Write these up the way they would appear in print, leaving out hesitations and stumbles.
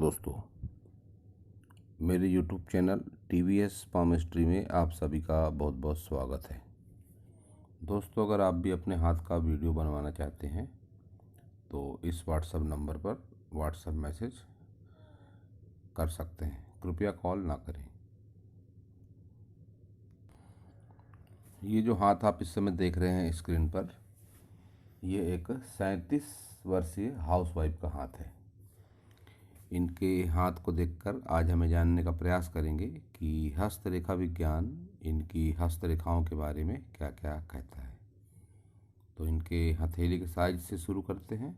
दोस्तों, मेरे YouTube channel TVS palmistry में आप सभी का बहुत बहुत स्वागत है। दोस्तों, अगर आप भी अपने हाथ का वीडियो बनवाना चाहते हैं तो इस व्हाट्सएप नंबर पर व्हाट्सएप मैसेज कर सकते हैं, कृपया कॉल ना करें। ये जो हाथ आप इस समय देख रहे हैं स्क्रीन पर, ये एक 37 वर्षीय हाउसवाइफ का हाथ है। इनके हाथ को देखकर आज हमें जानने का प्रयास करेंगे कि हस्तरेखा विज्ञान इनकी हस्तरेखाओं के बारे में क्या क्या कहता है। तो इनके हथेली के साइज से शुरू करते हैं।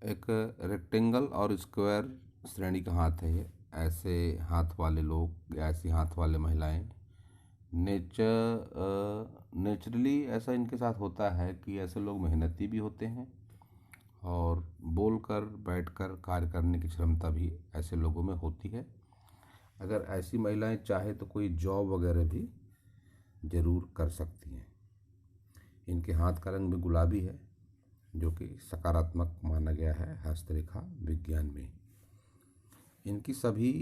एक रेक्टेंगल और स्क्वायर श्रेणी का हाथ है ये। ऐसे हाथ वाले लोग या ऐसी हाथ वाले महिलाएं नेचुरली ऐसा इनके साथ होता है कि ऐसे लोग मेहनती भी होते हैं और बोलकर बैठकर कार्य करने की क्षमता भी ऐसे लोगों में होती है। अगर ऐसी महिलाएं चाहे तो कोई जॉब वगैरह भी ज़रूर कर सकती हैं। इनके हाथ का रंग भी गुलाबी है, जो कि सकारात्मक माना गया है हस्तरेखा विज्ञान में। इनकी सभी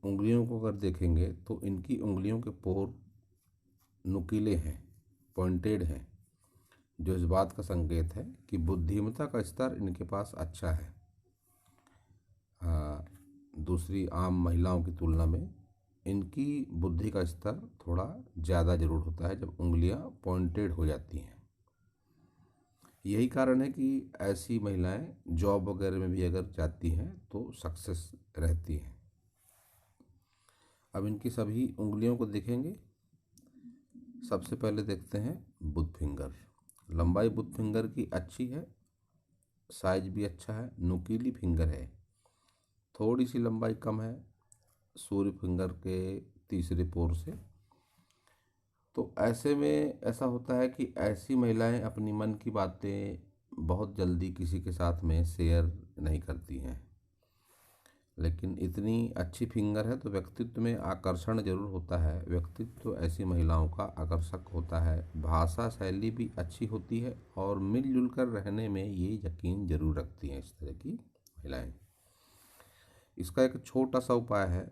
उंगलियों को अगर देखेंगे तो इनकी उंगलियों के पोर नुकीले हैं, पॉइंटेड हैं, जो इस बात का संकेत है कि बुद्धिमत्ता का स्तर इनके पास अच्छा है। दूसरी आम महिलाओं की तुलना में इनकी बुद्धि का स्तर थोड़ा ज़्यादा जरूर होता है जब उंगलियां पॉइंटेड हो जाती हैं। यही कारण है कि ऐसी महिलाएं जॉब वगैरह में भी अगर जाती हैं तो सक्सेस रहती हैं। अब इनकी सभी उंगलियों को देखेंगे। सबसे पहले देखते हैं बुध फिंगर। लंबाई बुध फिंगर की अच्छी है, साइज भी अच्छा है, नुकीली फिंगर है। थोड़ी सी लंबाई कम है सूर्य फिंगर के तीसरे पोर से। तो ऐसे में ऐसा होता है कि ऐसी महिलाएं अपनी मन की बातें बहुत जल्दी किसी के साथ में शेयर नहीं करती हैं, लेकिन इतनी अच्छी फिंगर है तो व्यक्तित्व में आकर्षण जरूर होता है। व्यक्तित्व ऐसी महिलाओं का आकर्षक होता है। भाषा शैली भी अच्छी होती है और मिलजुल कर रहने में ये यकीन जरूर रखती हैं इस तरह की महिलाएं। इसका एक छोटा सा उपाय है,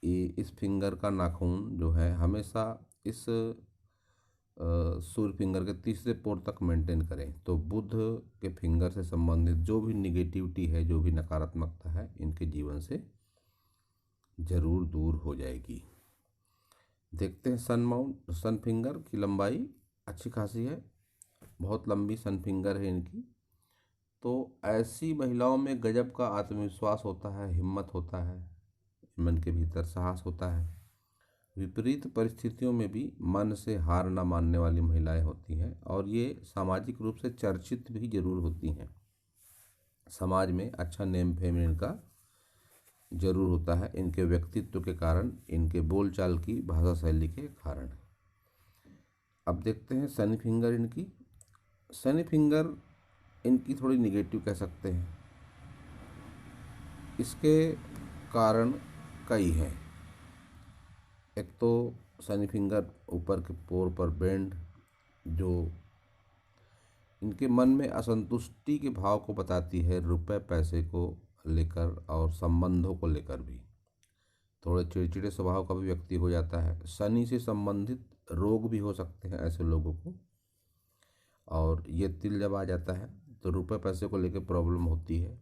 ये इस फिंगर का नाखून जो है हमेशा इस सूर्य फिंगर के तीसरे पोर तक मेंटेन करें तो बुध के फिंगर से संबंधित जो भी निगेटिविटी है, जो भी नकारात्मकता है, इनके जीवन से जरूर दूर हो जाएगी। देखते हैं सन फिंगर की लंबाई अच्छी खासी है, बहुत लंबी सन फिंगर है इनकी। तो ऐसी महिलाओं में गजब का आत्मविश्वास होता है, हिम्मत होता है, मन के भीतर साहस होता है। विपरीत परिस्थितियों में भी मन से हार न मानने वाली महिलाएं होती हैं और ये सामाजिक रूप से चर्चित भी जरूर होती हैं। समाज में अच्छा नेम फेम इनका जरूर होता है, इनके व्यक्तित्व के कारण, इनके बोलचाल की भाषा शैली के कारण। अब देखते हैं शनि फिंगर इनकी। शनि फिंगर इनकी थोड़ी निगेटिव कह सकते हैं। इसके कारण कई हैं। एक तो शनि फिंगर ऊपर के पोर पर बेंड, जो इनके मन में असंतुष्टि के भाव को बताती है, रुपए पैसे को लेकर और संबंधों को लेकर भी। थोड़े चिड़चिड़े स्वभाव का भी व्यक्ति हो जाता है। शनि से संबंधित रोग भी हो सकते हैं ऐसे लोगों को, और ये तिल जब आ जाता है तो रुपए पैसे को लेकर प्रॉब्लम होती है।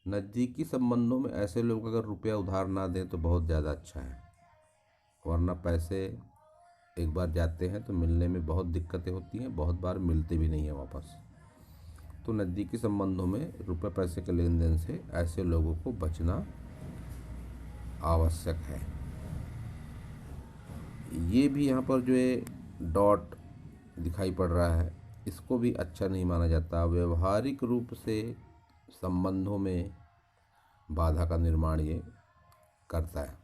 नज़दीकी संबंधों में ऐसे लोग अगर रुपया उधार ना दें तो बहुत ज़्यादा अच्छा है, वरना पैसे एक बार जाते हैं तो मिलने में बहुत दिक्कतें होती हैं, बहुत बार मिलते भी नहीं हैं वापस। तो नज़दीकी संबंधों में रुपए पैसे के लेन देन से ऐसे लोगों को बचना आवश्यक है। ये भी यहाँ पर जो है डॉट दिखाई पड़ रहा है, इसको भी अच्छा नहीं माना जाता। व्यवहारिक रूप से संबंधों में बाधा का निर्माण ये करता है।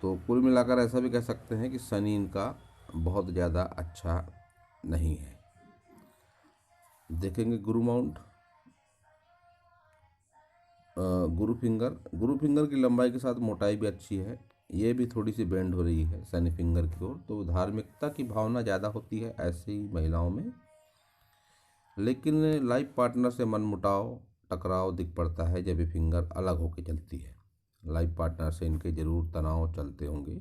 तो कुल मिलाकर ऐसा भी कह सकते हैं कि शनि इनका बहुत ज़्यादा अच्छा नहीं है। देखेंगे गुरु माउंट। गुरु फिंगर की लंबाई के साथ मोटाई भी अच्छी है। ये भी थोड़ी सी बेंड हो रही है शनि फिंगर की ओर। तो धार्मिकता की भावना ज़्यादा होती है ऐसी महिलाओं में, लेकिन लाइफ पार्टनर से मनमुटाव, टकराव दिख पड़ता है जब ये फिंगर अलग होकर चलती है। लाइफ पार्टनर से इनके जरूर तनाव चलते होंगे।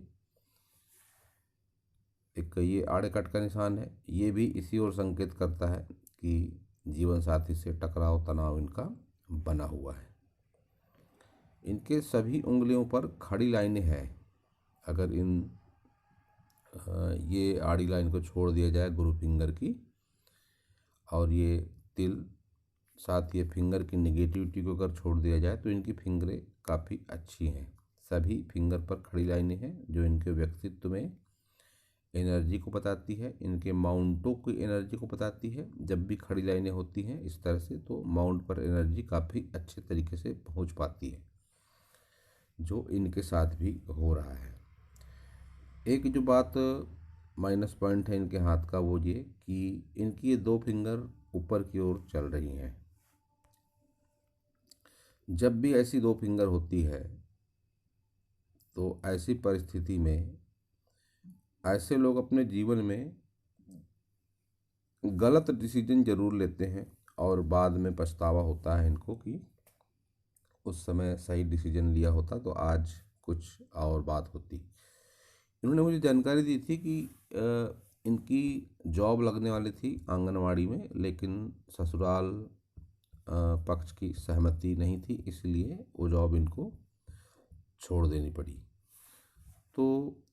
एक ये आड़े कट का निशान है, ये भी इसी ओर संकेत करता है कि जीवन साथी से टकराव तनाव इनका बना हुआ है। इनके सभी उंगलियों पर खड़ी लाइनें हैं। अगर ये आड़ी लाइन को छोड़ दिया जाए गुरु फिंगर की, और ये तिल साथ ये फिंगर की निगेटिविटी को अगर छोड़ दिया जाए, तो इनकी फिंगरें काफ़ी अच्छी हैं। सभी फिंगर पर खड़ी लाइनें हैं जो इनके व्यक्तित्व में एनर्जी को बताती है, इनके माउंटों की एनर्जी को बताती है। जब भी खड़ी लाइनें होती हैं इस तरह से, तो माउंट पर एनर्जी काफ़ी अच्छे तरीके से पहुंच पाती है, जो इनके साथ भी हो रहा है। एक जो बात माइनस पॉइंट है इनके हाथ का, वो ये कि इनकी ये दो फिंगर ऊपर की ओर चल रही हैं। जब भी ऐसी दो फिंगर होती है तो ऐसी परिस्थिति में ऐसे लोग अपने जीवन में गलत डिसीजन जरूर लेते हैं, और बाद में पछतावा होता है इनको कि उस समय सही डिसीजन लिया होता तो आज कुछ और बात होती। इन्होंने मुझे जानकारी दी थी कि इनकी जॉब लगने वाली थी आंगनवाड़ी में, लेकिन ससुराल पक्ष की सहमति नहीं थी, इसलिए वो जॉब इनको छोड़ देनी पड़ी। तो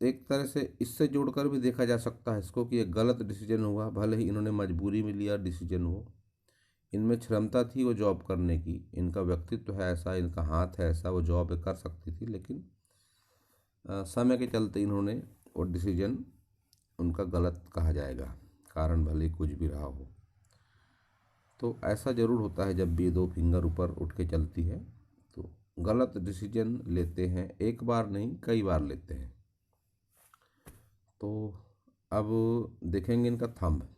एक तरह से इससे जोड़कर भी देखा जा सकता है इसको कि एक गलत डिसीजन हुआ, भले ही इन्होंने मजबूरी में लिया डिसीजन, वो इनमें क्षमता थी वो जॉब करने की, इनका व्यक्तित्व है ऐसा, इनका हाथ है ऐसा, वो जॉब कर सकती थी, लेकिन समय के चलते इन्होंने वो डिसीजन उनका गलत कहा जाएगा, कारण भले कुछ भी रहा हो। तो ऐसा ज़रूर होता है जब भी दो फिंगर ऊपर उठ के चलती है तो गलत डिसीजन लेते हैं, एक बार नहीं कई बार लेते हैं। तो अब देखेंगे इनका थंब।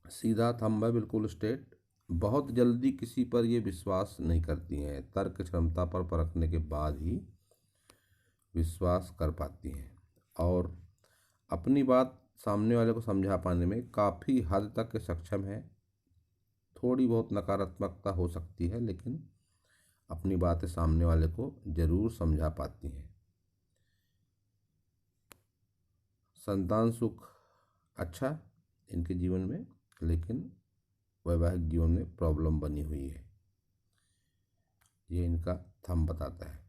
सीधा थंब है, बिल्कुल स्ट्रेट। बहुत जल्दी किसी पर ये विश्वास नहीं करती हैं, तर्क क्षमता पर परखने के बाद ही विश्वास कर पाती हैं, और अपनी बात सामने वाले को समझा पाने में काफ़ी हद तक सक्षम है। थोड़ी बहुत नकारात्मकता हो सकती है, लेकिन अपनी बातें सामने वाले को जरूर समझा पाती हैं। संतान सुख अच्छा इनके जीवन में, लेकिन वैवाहिक जीवन में प्रॉब्लम बनी हुई है, ये इनका थंब बताता है।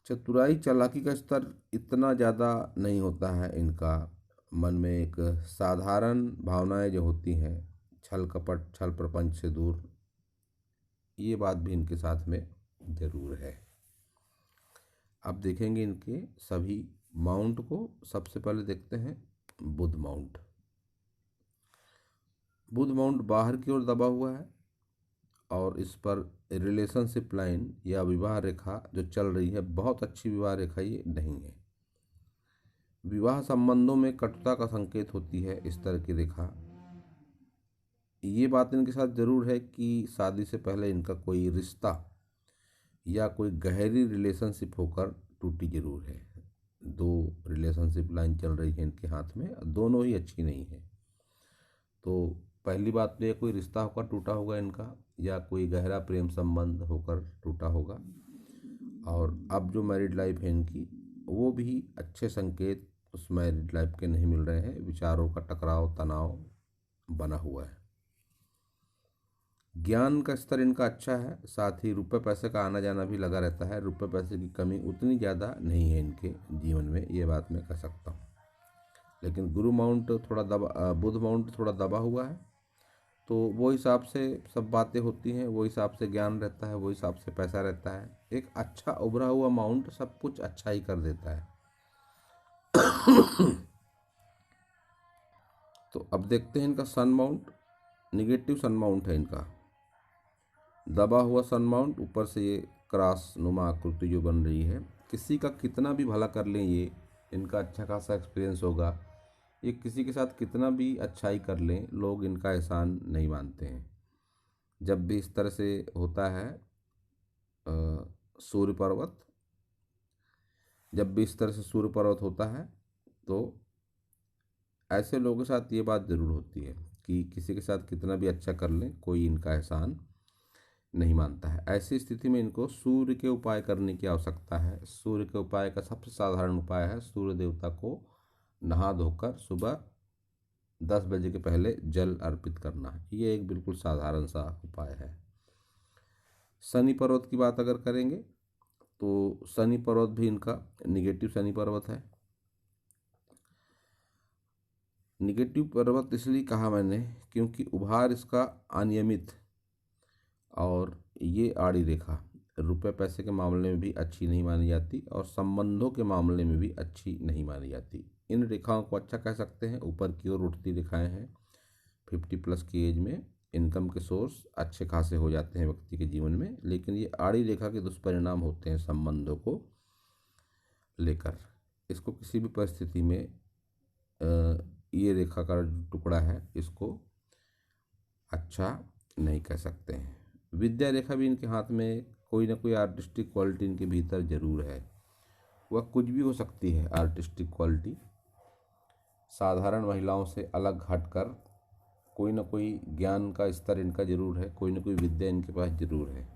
चतुराई चालाकी का स्तर इतना ज़्यादा नहीं होता है इनका। मन में एक साधारण भावनाएं जो होती हैं, छल कपट छल प्रपंच से दूर, ये बात भी इनके साथ में ज़रूर है। अब देखेंगे इनके सभी माउंट को। सबसे पहले देखते हैं बुध माउंट। बुध माउंट बाहर की ओर दबा हुआ है, और इस पर रिलेशनशिप लाइन या विवाह रेखा जो चल रही है, बहुत अच्छी विवाह रेखा ये नहीं है। विवाह संबंधों में कटुता का संकेत होती है इस तरह की रेखा। ये बात इनके साथ जरूर है कि शादी से पहले इनका कोई रिश्ता या कोई गहरी रिलेशनशिप होकर टूटी जरूर है। दो रिलेशनशिप लाइन चल रही है इनके हाथ में, दोनों ही अच्छी नहीं है। तो पहली बात तो ये कोई रिश्ता होकर टूटा होगा इनका, या कोई गहरा प्रेम संबंध होकर टूटा होगा। और अब जो मैरिड लाइफ है इनकी, वो भी अच्छे संकेत उस मैरिड लाइफ के नहीं मिल रहे हैं। विचारों का टकराव तनाव बना हुआ है। ज्ञान का स्तर इनका अच्छा है, साथ ही रुपये पैसे का आना जाना भी लगा रहता है। रुपये पैसे की कमी उतनी ज़्यादा नहीं है इनके जीवन में, ये बात मैं कह सकता हूँ। लेकिन गुरु माउंट थोड़ा दबा, बुध माउंट थोड़ा दबा हुआ है, तो वो हिसाब से सब बातें होती हैं, वो हिसाब से ज्ञान रहता है, वो हिसाब से पैसा रहता है। एक अच्छा उभरा हुआ माउंट सब कुछ अच्छा ही कर देता है। तो अब देखते हैं इनका सन माउंट। निगेटिव सन माउंट है इनका, दबा हुआ सन माउंट, ऊपर से ये क्रॉस नुमा आकृति जो बन रही है। किसी का कितना भी भला कर लें, ये इनका अच्छा खासा एक्सपीरियंस होगा। ये किसी के साथ कितना भी अच्छाई कर लें, लोग इनका एहसान नहीं मानते हैं। जब भी इस तरह से होता है सूर्य पर्वत, जब भी इस तरह से सूर्य पर्वत होता है, तो ऐसे लोगों के साथ ये बात ज़रूर होती है कि किसी के साथ कितना भी अच्छा कर लें, कोई इनका एहसान नहीं मानता है। ऐसी स्थिति में इनको सूर्य के उपाय करने की आवश्यकता है। सूर्य के उपाय का सबसे साधारण उपाय है सूर्य देवता को नहा धोकर सुबह 10 बजे के पहले जल अर्पित करना। ये एक बिल्कुल साधारण सा उपाय है। शनि पर्वत की बात अगर करेंगे तो शनि पर्वत भी इनका निगेटिव शनि पर्वत है। निगेटिव पर्वत इसलिए कहा मैंने क्योंकि उभार इसका अनियमित और ये आड़ी रेखा रुपए पैसे के मामले में भी अच्छी नहीं मानी जाती और संबंधों के मामले में भी अच्छी नहीं मानी जाती। इन रेखाओं को अच्छा कह सकते हैं। ऊपर की ओर उठती रेखाएं हैं। 50+ की एज में इनकम के सोर्स अच्छे खासे हो जाते हैं व्यक्ति के जीवन में, लेकिन ये आड़ी रेखा के दुष्परिणाम होते हैं संबंधों को लेकर। इसको किसी भी परिस्थिति में ये रेखा का टुकड़ा है इसको अच्छा नहीं कह सकते हैं। विद्या रेखा भी इनके हाथ में कोई ना कोई आर्टिस्टिक क्वालिटी इनके भीतर जरूर है। वह कुछ भी हो सकती है आर्टिस्टिक क्वालिटी। साधारण महिलाओं से अलग हटकर कोई ना कोई ज्ञान का स्तर इनका जरूर है, कोई ना कोई विद्या इनके पास जरूर है।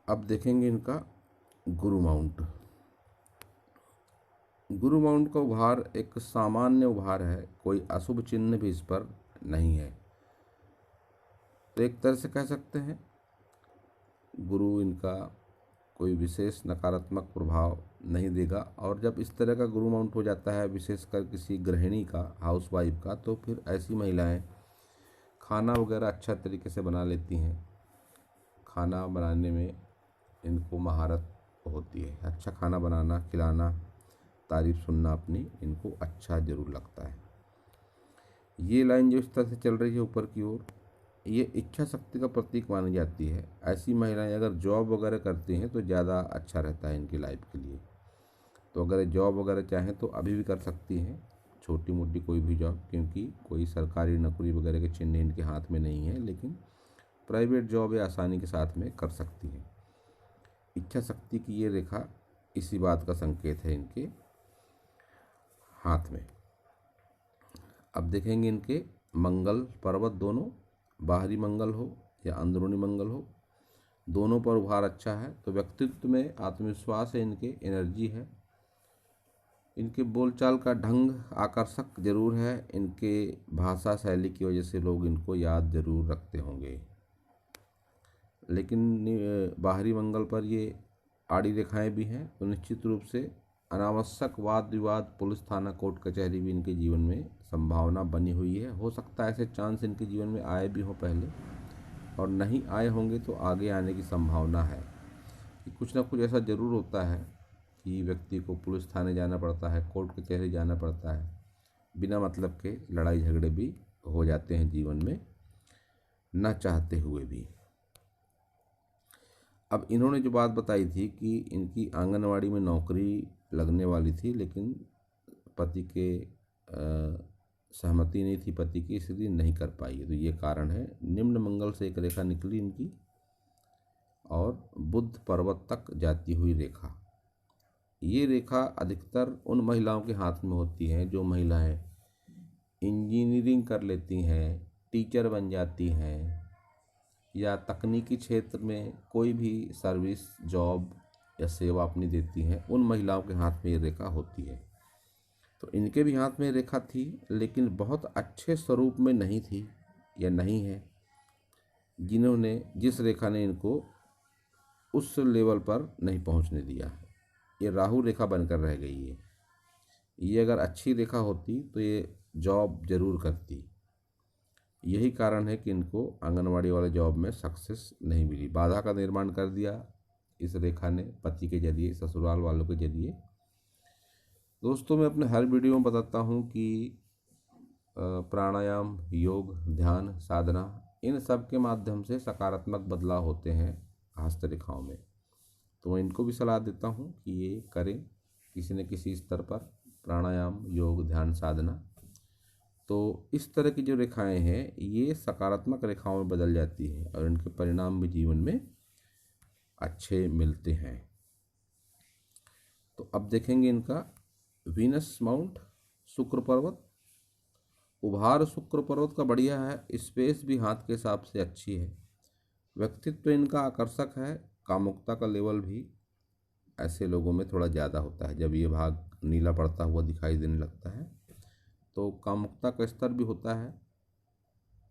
अब देखेंगे इनका गुरु माउंट। गुरु माउंट का उभार एक सामान्य उभार है, कोई अशुभ चिन्ह भी इस पर नहीं है। तो एक तरह से कह सकते हैं गुरु इनका कोई विशेष नकारात्मक प्रभाव नहीं देगा। और जब इस तरह का गुरु माउंट हो जाता है विशेषकर किसी गृहिणी का, हाउसवाइफ का, तो फिर ऐसी महिलाएं खाना वगैरह अच्छा तरीके से बना लेती हैं। खाना बनाने में इनको महारत होती है। अच्छा खाना बनाना, खिलाना, तारीफ सुनना अपनी इनको अच्छा जरूर लगता है। ये लाइन जो इस तरह से चल रही है ऊपर की ओर, ये इच्छा शक्ति का प्रतीक मानी जाती है। ऐसी महिलाएं अगर जॉब वगैरह करती हैं तो ज़्यादा अच्छा रहता है इनकी लाइफ के लिए। तो अगर जॉब वगैरह चाहें तो अभी भी कर सकती हैं, छोटी मोटी कोई भी जॉब, क्योंकि कोई सरकारी नौकरी वगैरह के चिन्ह इनके हाथ में नहीं है, लेकिन प्राइवेट जॉब या आसानी के साथ में कर सकती हैं। इच्छा शक्ति की ये रेखा इसी बात का संकेत है इनके हाथ में। अब देखेंगे इनके मंगल पर्वत, दोनों बाहरी मंगल हो या अंदरूनी मंगल हो, दोनों पर उभार अच्छा है। तो व्यक्तित्व में आत्मविश्वास है, इनके एनर्जी है। इनके बोलचाल का ढंग आकर्षक जरूर है। इनके भाषा शैली की वजह से लोग इनको याद जरूर रखते होंगे। लेकिन बाहरी मंगल पर ये आड़ी रेखाएं भी हैं, तो निश्चित रूप से अनावश्यक वाद विवाद, पुलिस थाना, कोर्ट कचहरी भी इनके जीवन में संभावना बनी हुई है। हो सकता है ऐसे चांस इनके जीवन में आए भी हों पहले, और नहीं आए होंगे तो आगे आने की संभावना है कि कुछ ना कुछ ऐसा ज़रूर होता है कि व्यक्ति को पुलिस थाने जाना पड़ता है, कोर्ट कचहरी जाना पड़ता है। बिना मतलब के लड़ाई झगड़े भी हो जाते हैं जीवन में, न चाहते हुए भी। अब इन्होंने जो बात बताई थी कि इनकी आंगनवाड़ी में नौकरी लगने वाली थी, लेकिन पति के सहमति नहीं थी पति की, इसलिए नहीं कर पाई। तो ये कारण है। निम्न मंगल से एक रेखा निकली इनकी और बुध पर्वत तक जाती हुई रेखा। ये रेखा अधिकतर उन महिलाओं के हाथ में होती हैं जो महिलाएं इंजीनियरिंग कर लेती हैं, टीचर बन जाती हैं, या तकनीकी क्षेत्र में कोई भी सर्विस, जॉब या सेवा अपनी देती हैं। उन महिलाओं के हाथ में ये रेखा होती है। तो इनके भी हाथ में रेखा थी, लेकिन बहुत अच्छे स्वरूप में नहीं थी या नहीं है, जिस रेखा ने इनको उस लेवल पर नहीं पहुंचने दिया है। ये राहु रेखा बनकर रह गई है। ये अगर अच्छी रेखा होती तो ये जॉब जरूर करती। यही कारण है कि इनको आंगनवाड़ी वाले जॉब में सक्सेस नहीं मिली। बाधा का निर्माण कर दिया इस रेखा ने पति के जरिए, ससुराल वालों के जरिए। दोस्तों, मैं अपने हर वीडियो में बताता हूँ कि प्राणायाम, योग, ध्यान, साधना, इन सब के माध्यम से सकारात्मक बदलाव होते हैं हस्तरेखाओं में। तो मैं इनको भी सलाह देता हूँ कि ये करें किसी न किसी स्तर पर, प्राणायाम, योग, ध्यान, साधना। तो इस तरह की जो रेखाएं हैं ये सकारात्मक रेखाओं में बदल जाती हैं और इनके परिणाम भी जीवन में अच्छे मिलते हैं। तो अब देखेंगे इनका वीनस माउंट, शुक्र पर्वत। उभार शुक्र पर्वत का बढ़िया है, स्पेस भी हाथ के हिसाब से अच्छी है, व्यक्तित्व इनका आकर्षक है, कामुकता का लेवल भी ऐसे लोगों में थोड़ा ज़्यादा होता है। जब ये भाग नीला पड़ता हुआ दिखाई देने लगता है तो कामुकता का स्तर भी होता है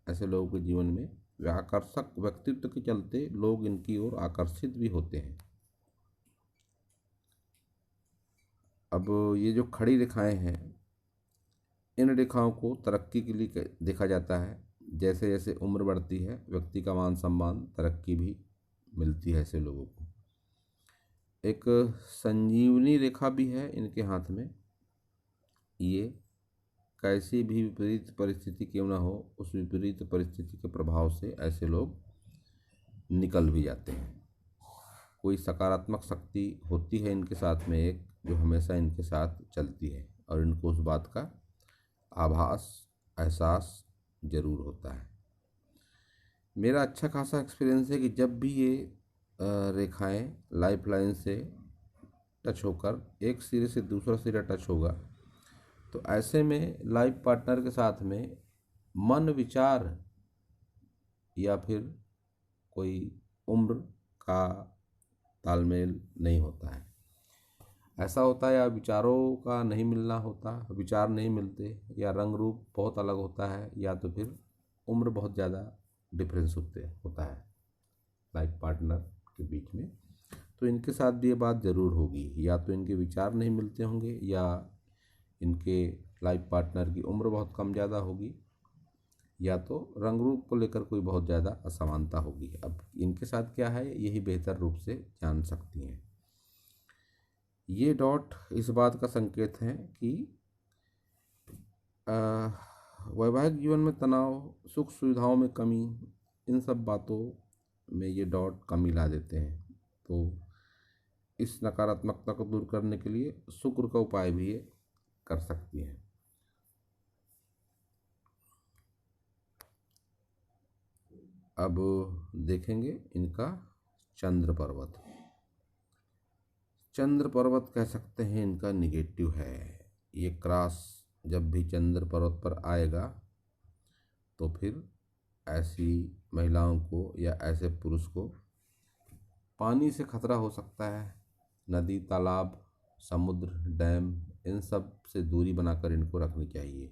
ऐसे लोगों के जीवन में। आकर्षक व्यक्तित्व के चलते लोग इनकी ओर आकर्षित भी होते हैं। अब ये जो खड़ी रेखाएं हैं, इन रेखाओं को तरक्की के लिए देखा जाता है। जैसे जैसे उम्र बढ़ती है व्यक्ति का मान सम्मान तरक्की भी मिलती है ऐसे लोगों को। एक संजीवनी रेखा भी है इनके हाथ में। ये कैसी भी विपरीत परिस्थिति क्यों ना हो, उस विपरीत परिस्थिति के प्रभाव से ऐसे लोग निकल भी जाते हैं। कोई सकारात्मक शक्ति होती है इनके साथ में, एक जो हमेशा इनके साथ चलती है और इनको उस बात का आभास एहसास ज़रूर होता है। मेरा अच्छा खासा एक्सपीरियंस है कि जब भी ये रेखाएं लाइफ लाइन से टच होकर एक सिरे से दूसरा सिरा टच होगा तो ऐसे में लाइफ पार्टनर के साथ में मन विचार या फिर कोई उम्र का तालमेल नहीं होता है। ऐसा होता है या विचारों का नहीं मिलना होता, विचार नहीं मिलते, या रंग रूप बहुत अलग होता है, या तो फिर उम्र बहुत ज़्यादा डिफरेंस होता है लाइफ पार्टनर के बीच में। तो इनके साथ भी ये बात ज़रूर होगी, या तो इनके विचार नहीं मिलते होंगे या इनके लाइफ पार्टनर की उम्र बहुत कम ज़्यादा होगी, या तो रंग रूप को लेकर कोई बहुत ज़्यादा असमानता होगी। अब इनके साथ क्या है यही बेहतर रूप से जान सकती हैं। ये डॉट इस बात का संकेत है कि वैवाहिक जीवन में तनाव, सुख सुविधाओं में कमी, इन सब बातों में ये डॉट कमी ला देते हैं। तो इस नकारात्मकता को दूर करने के लिए शुक्र का उपाय भी ये कर सकती हैं। अब देखेंगे इनका चंद्र पर्वत। चंद्र पर्वत कह सकते हैं इनका निगेटिव है। ये क्रॉस जब भी चंद्र पर्वत पर आएगा तो फिर ऐसी महिलाओं को या ऐसे पुरुष को पानी से खतरा हो सकता है। नदी, तालाब, समुद्र, डैम, इन सब से दूरी बनाकर इनको रखनी चाहिए।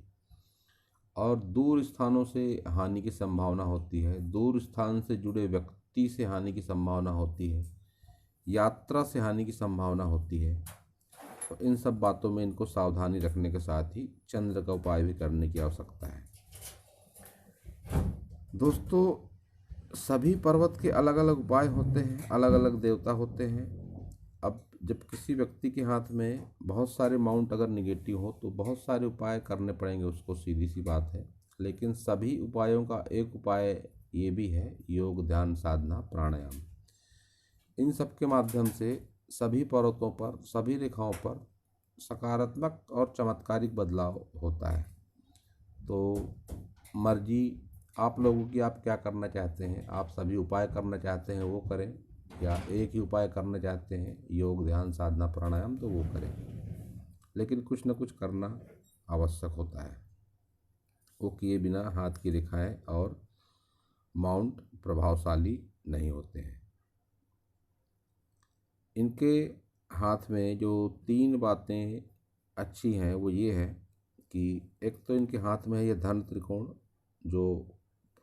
और दूर स्थानों से हानि की संभावना होती है, दूर स्थान से जुड़े व्यक्ति से हानि की संभावना होती है, यात्रा से हानि की संभावना होती है। तो इन सब बातों में इनको सावधानी रखने के साथ ही चंद्र का उपाय भी करने की आवश्यकता है। दोस्तों, सभी पर्वत के अलग अलग उपाय होते हैं, अलग अलग देवता होते हैं। अब जब किसी व्यक्ति के हाथ में बहुत सारे माउंट अगर निगेटिव हो तो बहुत सारे उपाय करने पड़ेंगे उसको, सीधी सी बात है। लेकिन सभी उपायों का एक उपाय ये भी है, योग, ध्यान, साधना, प्राणायाम। इन सब के माध्यम से सभी पर्वतों पर, सभी रेखाओं पर सकारात्मक और चमत्कारिक बदलाव होता है। तो मर्जी आप लोगों की, आप क्या करना चाहते हैं। आप सभी उपाय करना चाहते हैं वो करें, या एक ही उपाय करना चाहते हैं योग, ध्यान, साधना, प्राणायाम, तो वो करें। लेकिन कुछ न कुछ करना आवश्यक होता है। वो किए बिना हाथ की रेखाएं और माउंट प्रभावशाली नहीं होते हैं। इनके हाथ में जो 3 बातें अच्छी हैं वो ये है कि एक तो इनके हाथ में है ये धन त्रिकोण, जो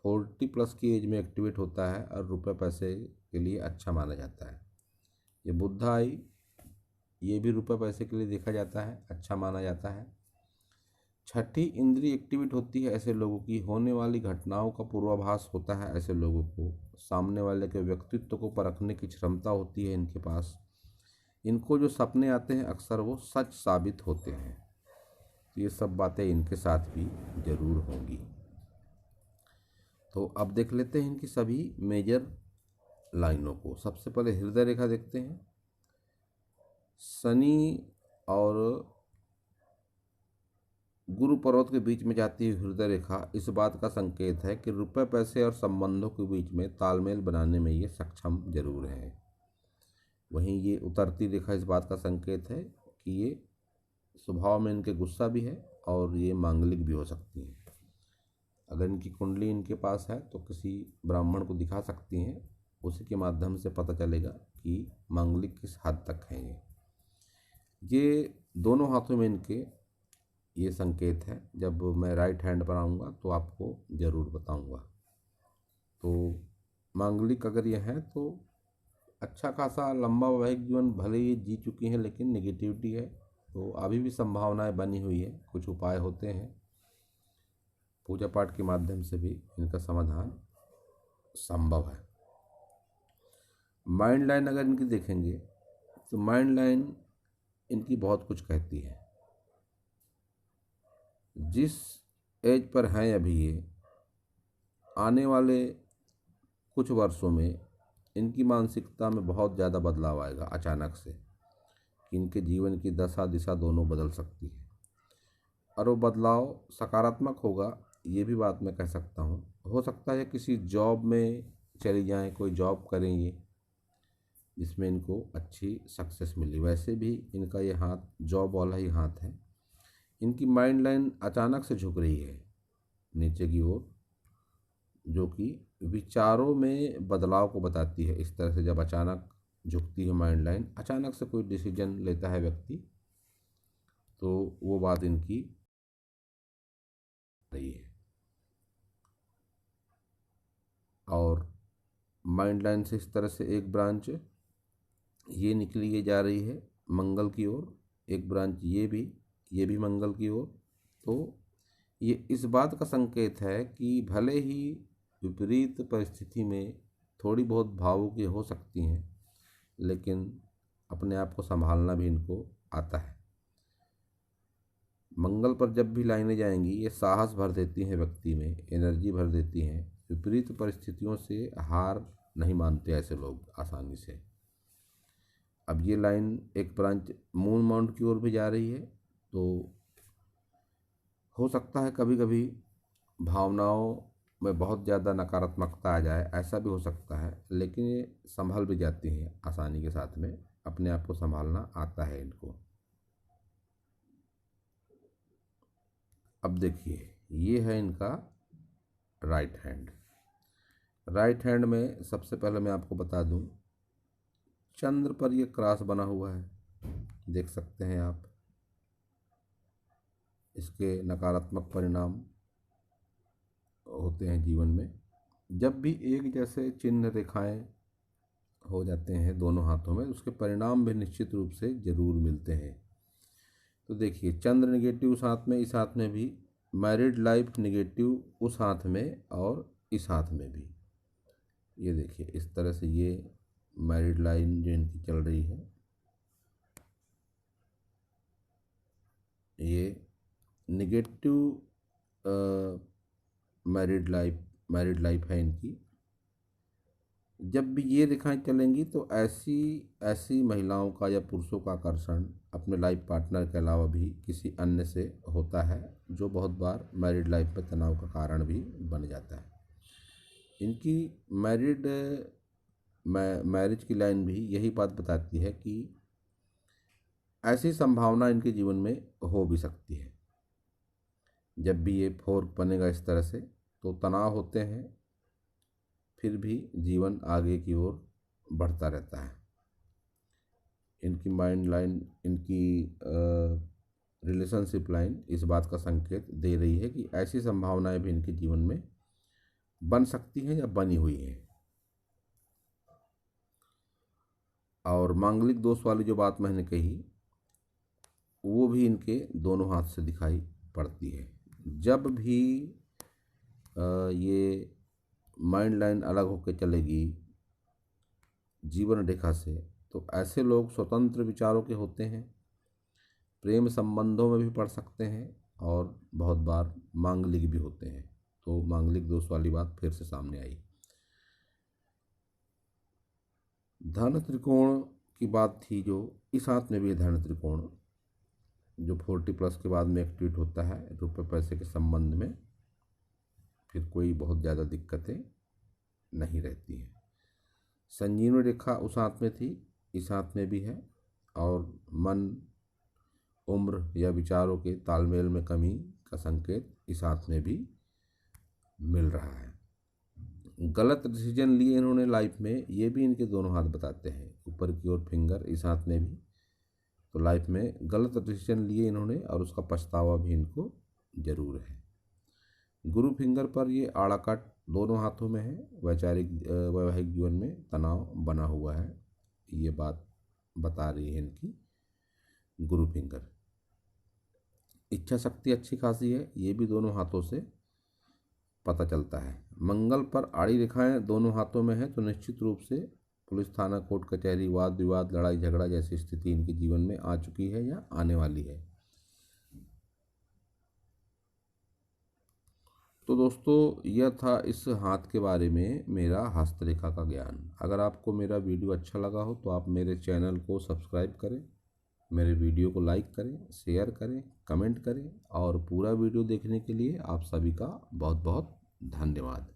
40+ की एज में एक्टिवेट होता है और रुपए पैसे के लिए अच्छा माना जाता है। ये बुद्धा आई, ये भी रुपए पैसे के लिए देखा जाता है, अच्छा माना जाता है। छठी इंद्रिय एक्टिवेट होती है ऐसे लोगों की, होने वाली घटनाओं का पूर्वाभास होता है ऐसे लोगों को, सामने वाले के व्यक्तित्व को परखने की क्षमता होती है इनके पास। इनको जो सपने आते हैं अक्सर वो सच साबित होते हैं। तो ये सब बातें इनके साथ भी जरूर होंगी। तो अब देख लेते हैं इनकी सभी मेजर लाइनों को। सबसे पहले हृदय रेखा देखते हैं। शनि और गुरु पर्वत के बीच में जाती है हृदय रेखा, इस बात का संकेत है कि रुपए पैसे और संबंधों के बीच में तालमेल बनाने में ये सक्षम जरूर है। वहीं ये उतरती रेखा इस बात का संकेत है कि ये स्वभाव में इनके गुस्सा भी है और ये मांगलिक भी हो सकती हैं। अगर इनकी कुंडली इनके पास है तो किसी ब्राह्मण को दिखा सकती हैं, उसी के माध्यम से पता चलेगा कि मांगलिक किस हद तक हैं ये दोनों हाथों में इनके ये संकेत है। जब मैं राइट हैंड पर आऊँगा तो आपको ज़रूर बताऊँगा। तो मांगलिक अगर ये हैं तो अच्छा खासा लंबा वैवाहिक जीवन भले ही जी चुकी हैं, लेकिन नेगेटिविटी है, तो अभी भी संभावनाएं बनी हुई है। कुछ उपाय होते हैं, पूजा पाठ के माध्यम से भी इनका समाधान संभव है। माइंड लाइन अगर इनकी देखेंगे तो माइंड लाइन इनकी बहुत कुछ कहती है। जिस एज पर हैं अभी ये, आने वाले कुछ वर्षों में इनकी मानसिकता में बहुत ज़्यादा बदलाव आएगा अचानक से, कि इनके जीवन की दशा दिशा दोनों बदल सकती है। और वो बदलाव सकारात्मक होगा, ये भी बात मैं कह सकता हूँ। हो सकता है किसी जॉब में चली जाएं, कोई जॉब करेंगे जिसमें इनको अच्छी सक्सेस मिली। वैसे भी इनका ये हाथ जॉब वाला ही हाथ है। इनकी माइंड लाइन अचानक से झुक रही है नीचे की ओर, जो कि विचारों में बदलाव को बताती है। इस तरह से जब अचानक झुकती है माइंड लाइन, अचानक से कोई डिसीजन लेता है व्यक्ति, तो वो बात इनकी रही है। और माइंड लाइन से इस तरह से एक ब्रांच ये निकली जा रही है मंगल की ओर, एक ब्रांच ये भी मंगल की ओर। तो ये इस बात का संकेत है कि भले ही विपरीत परिस्थिति में थोड़ी बहुत भावुक हो सकती हैं, लेकिन अपने आप को संभालना भी इनको आता है। मंगल पर जब भी लाइनें जाएंगी, ये साहस भर देती हैं व्यक्ति में, एनर्जी भर देती हैं। विपरीत परिस्थितियों से हार नहीं मानते ऐसे लोग आसानी से। अब ये लाइन एक ब्रांच मून माउंट की ओर भी जा रही है, तो हो सकता है कभी कभी भावनाओं में बहुत ज़्यादा नकारात्मकता आ जाए, ऐसा भी हो सकता है। लेकिन ये संभल भी जाती हैं आसानी के साथ में, अपने आप को संभालना आता है इनको। अब देखिए, ये है इनका राइट हैंड। राइट हैंड में सबसे पहले मैं आपको बता दूं, चंद्र पर ये क्रॉस बना हुआ है, देख सकते हैं आप। इसके नकारात्मक परिणाम होते हैं जीवन में। जब भी एक जैसे चिन्ह रेखाएं हो जाते हैं दोनों हाथों में, उसके परिणाम भी निश्चित रूप से जरूर मिलते हैं। तो देखिए, चंद्र निगेटिव उस हाथ में, इस हाथ में भी। मैरिड लाइफ निगेटिव उस हाथ में और इस हाथ में भी। ये देखिए, इस तरह से ये मैरिड लाइन जो इनकी चल रही है, ये निगेटिव मैरिड लाइफ है इनकी। जब भी ये रेखाएं चलेंगी तो ऐसी ऐसी महिलाओं का या पुरुषों का आकर्षण अपने लाइफ पार्टनर के अलावा भी किसी अन्य से होता है, जो बहुत बार मैरिड लाइफ में तनाव का कारण भी बन जाता है। इनकी मैरिज की लाइन भी यही बात बताती है कि ऐसी संभावना इनके जीवन में हो भी सकती है। जब भी ये फोर्क बनेगा इस तरह से, तो तनाव होते हैं, फिर भी जीवन आगे की ओर बढ़ता रहता है। इनकी माइंड लाइन, इनकी रिलेशनशिप लाइन इस बात का संकेत दे रही है कि ऐसी संभावनाएं भी इनके जीवन में बन सकती हैं या बनी हुई हैं। और मांगलिक दोष वाली जो बात मैंने कही, वो भी इनके दोनों हाथ से दिखाई पड़ती है। जब भी ये माइंड लाइन अलग होकर चलेगी जीवन रेखा से, तो ऐसे लोग स्वतंत्र विचारों के होते हैं, प्रेम संबंधों में भी पड़ सकते हैं, और बहुत बार मांगलिक भी होते हैं। तो मांगलिक दोष वाली बात फिर से सामने आई। धन त्रिकोण की बात थी, जो इस हाथ में भी धन त्रिकोण जो 40+ के बाद में एक्टिवेट होता है रुपये पैसे के संबंध में, फिर कोई बहुत ज़्यादा दिक्कतें नहीं रहती हैं। संजीवनी रेखा उस हाथ में थी, इस हाथ में भी है। और मन, उम्र या विचारों के तालमेल में कमी का संकेत इस हाथ में भी मिल रहा है। गलत डिसीजन लिए इन्होंने लाइफ में, ये भी इनके दोनों हाथ बताते हैं, ऊपर की ओर फिंगर, इस हाथ में भी। तो लाइफ में गलत डिसीजन लिए इन्होंने और उसका पछतावा भी इनको ज़रूर है। गुरु फिंगर पर ये आड़ा काट दोनों हाथों में है। वैवाहिक जीवन में तनाव बना हुआ है, ये बात बता रही है इनकी गुरु फिंगर। इच्छा शक्ति अच्छी खासी है, ये भी दोनों हाथों से पता चलता है। मंगल पर आड़ी रेखाएं दोनों हाथों में है तो निश्चित रूप से पुलिस थाना, कोर्ट कचहरी, वाद विवाद, लड़ाई झगड़ा जैसी स्थिति इनके जीवन में आ चुकी है या आने वाली है। तो दोस्तों, यह था इस हाथ के बारे में मेरा हस्तरेखा का ज्ञान। अगर आपको मेरा वीडियो अच्छा लगा हो तो आप मेरे चैनल को सब्सक्राइब करें, मेरे वीडियो को लाइक करें, शेयर करें, कमेंट करें, और पूरा वीडियो देखने के लिए आप सभी का बहुत बहुत धन्यवाद।